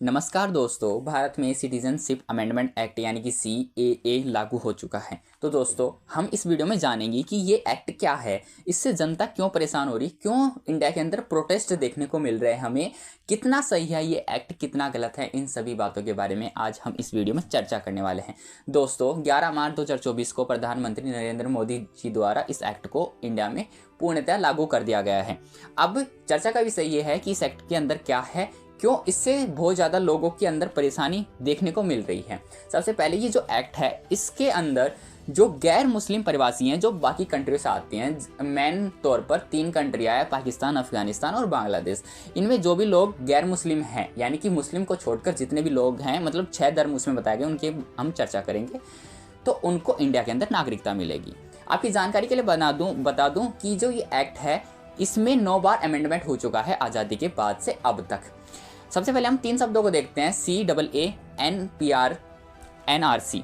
नमस्कार दोस्तों, भारत में सिटीजनशिप अमेंडमेंट एक्ट यानी कि सीएए लागू हो चुका है। तो दोस्तों, हम इस वीडियो में जानेंगे कि ये एक्ट क्या है, इससे जनता क्यों परेशान हो रही, क्यों इंडिया के अंदर प्रोटेस्ट देखने को मिल रहे हैं, हमें कितना सही है ये एक्ट, कितना गलत है। इन सभी बातों के बारे में आज हम इस वीडियो में चर्चा करने वाले हैं। दोस्तों, 11 मार्च 2024 को प्रधानमंत्री नरेंद्र मोदी जी द्वारा इस एक्ट को इंडिया में पूर्णतः लागू कर दिया गया है। अब चर्चा का विषय ये है कि इस एक्ट के अंदर क्या है, क्यों इससे बहुत ज़्यादा लोगों के अंदर परेशानी देखने को मिल रही है। सबसे पहले ये जो एक्ट है, इसके अंदर जो गैर मुस्लिम प्रवासी हैं जो बाकी कंट्री से आते हैं, मेन तौर पर 3 कंट्रियाँ हैं, पाकिस्तान, अफगानिस्तान और बांग्लादेश। इनमें जो भी लोग गैर मुस्लिम हैं, यानी कि मुस्लिम को छोड़कर जितने भी लोग हैं, मतलब 6 धर्म उसमें बताए गए, उनकी हम चर्चा करेंगे। तो उनको इंडिया के अंदर नागरिकता मिलेगी। आपकी जानकारी के लिए बता दूं कि जो ये एक्ट है, इसमें 9 बार अमेंडमेंट हो चुका है आज़ादी के बाद से अब तक। सबसे पहले हम 3 शब्दों को देखते हैं, CAA NPR NRC।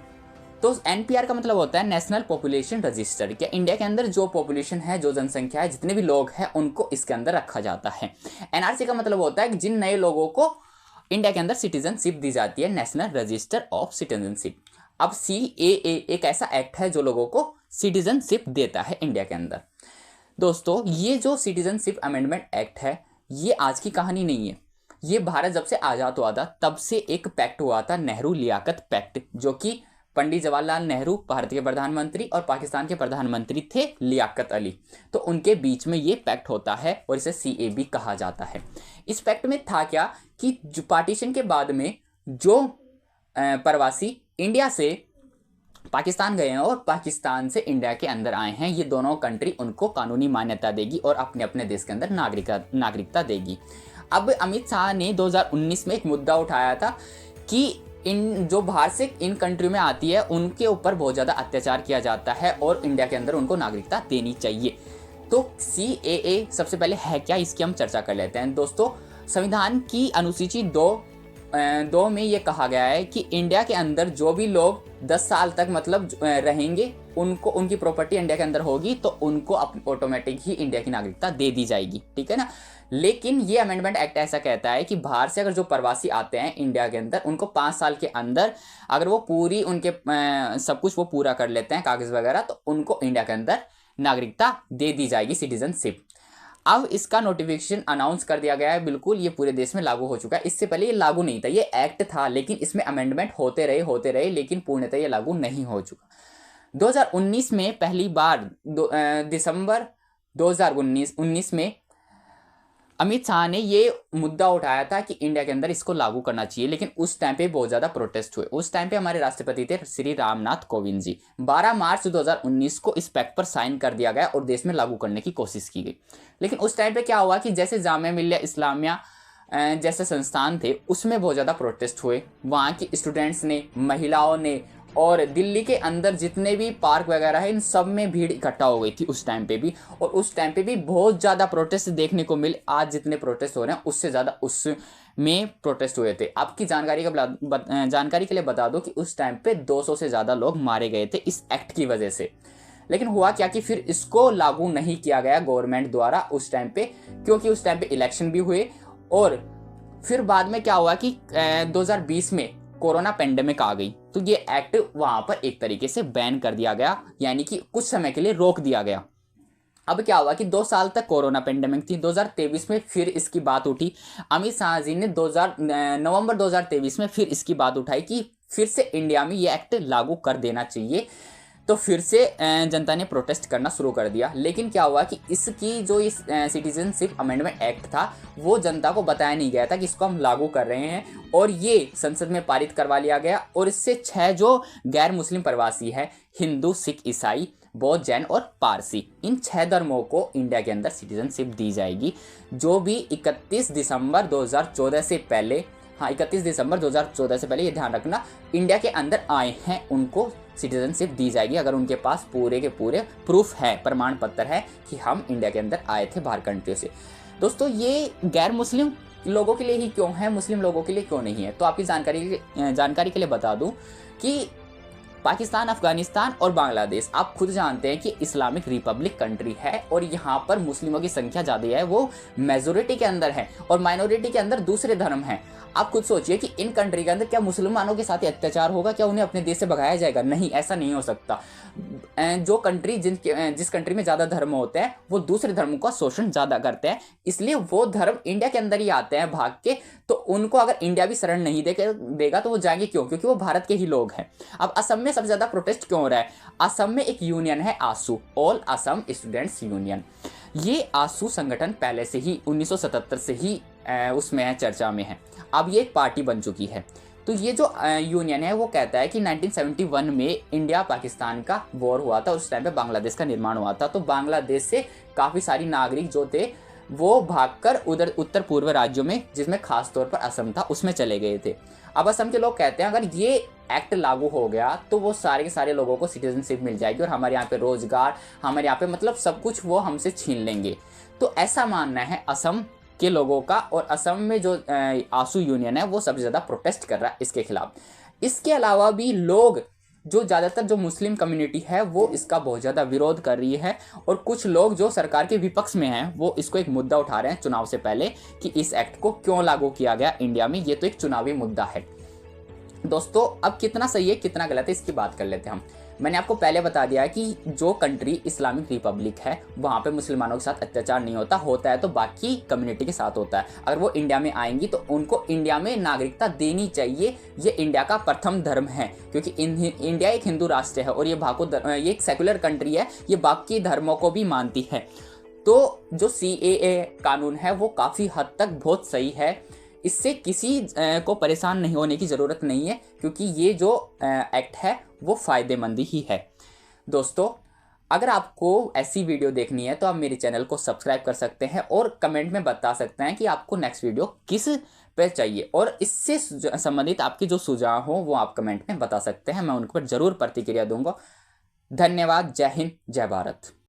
तो एनपीआर का मतलब होता है नेशनल पॉपुलेशन रजिस्टर। क्या इंडिया के अंदर जो पॉपुलेशन है, जो जनसंख्या है, जितने भी लोग हैं, उनको इसके अंदर रखा जाता है। एनआरसी का मतलब होता है कि जिन नए लोगों को इंडिया के अंदर सिटीजनशिप दी जाती है, नेशनल रजिस्टर ऑफ सिटीजनशिप। अब CAA एक ऐसा एक्ट है जो लोगों को सिटीजनशिप देता है इंडिया के अंदर। दोस्तों, ये जो सिटीजनशिप अमेंडमेंट एक्ट है, ये आज की कहानी नहीं है। ये भारत जब से आज़ाद हुआ था तब से एक पैक्ट हुआ था, नेहरू लियाकत पैक्ट, जो कि पंडित जवाहरलाल नेहरू भारत के प्रधानमंत्री और पाकिस्तान के प्रधानमंत्री थे लियाकत अली। तो उनके बीच में ये पैक्ट होता है और इसे CAB कहा जाता है। इस पैक्ट में था क्या कि जो पार्टीशन के बाद में जो प्रवासी इंडिया से पाकिस्तान गए हैं और पाकिस्तान से इंडिया के अंदर आए हैं, ये दोनों कंट्री उनको कानूनी मान्यता देगी और अपने अपने देश के अंदर नागरिकता देगी। अब अमित शाह ने 2019 में एक मुद्दा उठाया था कि इन जो बाहर से इन कंट्री में आती है, उनके ऊपर बहुत ज़्यादा अत्याचार किया जाता है और इंडिया के अंदर उनको नागरिकता देनी चाहिए। तो CAA सबसे पहले है क्या, इसकी हम चर्चा कर लेते हैं। दोस्तों, संविधान की अनुसूची 2 में ये कहा गया है कि इंडिया के अंदर जो भी लोग 10 साल तक मतलब रहेंगे, उनको उनकी प्रॉपर्टी इंडिया के अंदर होगी, तो उनको ऑटोमेटिक ही इंडिया की नागरिकता दे दी जाएगी, ठीक है ना। लेकिन ये अमेंडमेंट एक्ट ऐसा कहता है कि बाहर से अगर जो प्रवासी आते हैं इंडिया के अंदर, उनको 5 साल के अंदर अगर वो पूरी उनके सब कुछ वो पूरा कर लेते हैं, कागज़ वगैरह, तो उनको इंडिया के अंदर नागरिकता दे दी जाएगी, सिटीजनशिप। अब इसका नोटिफिकेशन अनाउंस कर दिया गया है, बिल्कुल ये पूरे देश में लागू हो चुका है। इससे पहले ये लागू नहीं था, ये एक्ट था, लेकिन इसमें अमेंडमेंट होते रहे, लेकिन पूर्णतः ये लागू नहीं हो चुका। 2019 में पहली बार दिसंबर 2019 में अमित शाह ने ये मुद्दा उठाया था कि इंडिया के अंदर इसको लागू करना चाहिए, लेकिन उस टाइम पे बहुत ज़्यादा प्रोटेस्ट हुए। उस टाइम पे हमारे राष्ट्रपति थे श्री रामनाथ कोविंद जी। 12 मार्च 2019 को इस पैक्ट पर साइन कर दिया गया और देश में लागू करने की कोशिश की गई। लेकिन उस टाइम पे क्या हुआ कि जैसे जामिया मिल्लिया इस्लामिया जैसे संस्थान थे, उसमें बहुत ज़्यादा प्रोटेस्ट हुए। वहाँ की स्टूडेंट्स ने, महिलाओं ने, और दिल्ली के अंदर जितने भी पार्क वगैरह है, इन सब में भीड़ इकट्ठा हो गई थी उस टाइम पे भी। और उस टाइम पे भी बहुत ज़्यादा प्रोटेस्ट देखने को मिले। आज जितने प्रोटेस्ट हो रहे हैं उससे ज़्यादा उसमें प्रोटेस्ट हुए थे। आपकी जानकारी के लिए बता दो कि उस टाइम पे 200 से ज़्यादा लोग मारे गए थे इस एक्ट की वजह से। लेकिन हुआ क्या कि फिर इसको लागू नहीं किया गया गवर्नमेंट द्वारा उस टाइम पे, क्योंकि उस टाइम पे इलेक्शन भी हुए। और फिर बाद में क्या हुआ कि 2020 में कोरोना पेंडेमिक आ गई, तो ये एक्ट वहां पर एक तरीके से बैन कर दिया गया, यानी कि कुछ समय के लिए रोक दिया गया। अब क्या हुआ कि 2 साल तक कोरोना पेंडेमिक थी। 2023 में फिर इसकी बात उठी। अमित शाह जी ने नवंबर 2023 में फिर इसकी बात उठाई कि फिर से इंडिया में ये एक्ट लागू कर देना चाहिए। तो फिर से जनता ने प्रोटेस्ट करना शुरू कर दिया। लेकिन क्या हुआ कि इसकी जो इस सिटीजनशिप अमेंडमेंट एक्ट था, वो जनता को बताया नहीं गया था कि इसको हम लागू कर रहे हैं, और ये संसद में पारित करवा लिया गया। और इससे 6 जो गैर मुस्लिम प्रवासी है, हिंदू, सिख, ईसाई, बौद्ध, जैन और पारसी, इन 6 धर्मों को इंडिया के अंदर सिटीजनशिप दी जाएगी। जो भी 31 दिसंबर 2014 से पहले, 31 दिसंबर 2014 से पहले, ये ध्यान रखना, इंडिया के अंदर आए हैं, उनको सिटीजनशिप दी जाएगी, अगर उनके पास पूरे के पूरे प्रूफ है, प्रमाण पत्र है कि हम इंडिया के अंदर आए थे बाहर कंट्री से। दोस्तों, ये गैर मुस्लिम लोगों के लिए ही क्यों है, मुस्लिम लोगों के लिए क्यों नहीं है? तो आपकी जानकारी के लिए बता दूं कि पाकिस्तान, अफगानिस्तान और बांग्लादेश आप खुद जानते हैं कि इस्लामिक रिपब्लिक कंट्री है और यहाँ पर मुस्लिमों की संख्या ज़्यादा है, वो मेजोरिटी के अंदर है और माइनॉरिटी के अंदर दूसरे धर्म हैं। आप खुद सोचिए कि इन कंट्री के अंदर क्या मुसलमानों के साथ अत्याचार होगा, क्या उन्हें अपने देश से भगाया जाएगा? नहीं, ऐसा नहीं हो सकता। जो कंट्री जिस कंट्री में ज़्यादा धर्म होते हैं वो दूसरे धर्मों का शोषण ज़्यादा करते हैं, इसलिए वो धर्म इंडिया के अंदर ही आते हैं भाग के। तो उनको अगर इंडिया भी शरण नहीं देगा तो वो जाएंगे क्यों? क्योंकि वो भारत के ही लोग हैं। अब असम में सबसे ज़्यादा प्रोटेस्ट क्यों हो रहा है? असम में एक यूनियन है आसू, ऑल असम स्टूडेंट्स यूनियन। ये आसू संगठन पहले से ही 1977 से ही उसमें है, चर्चा में है। अब ये एक पार्टी बन चुकी है। तो ये जो यूनियन है वो कहता है कि 1971 में इंडिया पाकिस्तान का वॉर हुआ था, उस टाइम पे बांग्लादेश का निर्माण हुआ था। तो बांग्लादेश से काफ़ी सारी नागरिक जो थे वो भागकर उधर उत्तर पूर्व राज्यों में, जिसमें खास तौर पर असम था, उसमें चले गए थे। अब असम के लोग कहते हैं अगर ये एक्ट लागू हो गया तो वो सारे के सारे लोगों को सिटीजनशिप मिल जाएगी और हमारे यहाँ पे रोजगार, हमारे यहाँ पे मतलब सब कुछ वो हमसे छीन लेंगे। तो ऐसा मानना है असम के लोगों का, और असम में जो आसू यूनियन है वो सबसे ज़्यादा प्रोटेस्ट कर रहा है इसके खिलाफ। इसके अलावा भी लोग, जो ज़्यादातर जो मुस्लिम कम्युनिटी है वो इसका बहुत ज़्यादा विरोध कर रही है, और कुछ लोग जो सरकार के विपक्ष में हैं वो इसको एक मुद्दा उठा रहे हैं चुनाव से पहले कि इस एक्ट को क्यों लागू किया गया इंडिया में। ये तो एक चुनावी मुद्दा है। दोस्तों अब कितना सही है कितना गलत है इसकी बात कर लेते हैं हम। मैंने आपको पहले बता दिया है कि जो कंट्री इस्लामिक रिपब्लिक है वहाँ पे मुसलमानों के साथ अत्याचार नहीं होता है तो बाकी कम्युनिटी के साथ होता है। अगर वो इंडिया में आएंगी तो उनको इंडिया में नागरिकता देनी चाहिए। ये इंडिया का प्रथम धर्म है, क्योंकि इंडिया एक हिंदू राष्ट्र है और ये एक सेकुलर कंट्री है, ये बाकी धर्मों को भी मानती है। तो जो CAA कानून है वो काफ़ी हद तक बहुत सही है, इससे किसी को परेशान नहीं होने की ज़रूरत नहीं है, क्योंकि ये जो एक्ट है वो फ़ायदेमंद ही है। दोस्तों अगर आपको ऐसी वीडियो देखनी है तो आप मेरे चैनल को सब्सक्राइब कर सकते हैं और कमेंट में बता सकते हैं कि आपको नेक्स्ट वीडियो किस पे चाहिए, और इससे संबंधित आपके जो सुझाव हो वो आप कमेंट में बता सकते हैं, मैं उन पर ज़रूर प्रतिक्रिया दूंगा। धन्यवाद। जय हिंद, जय भारत।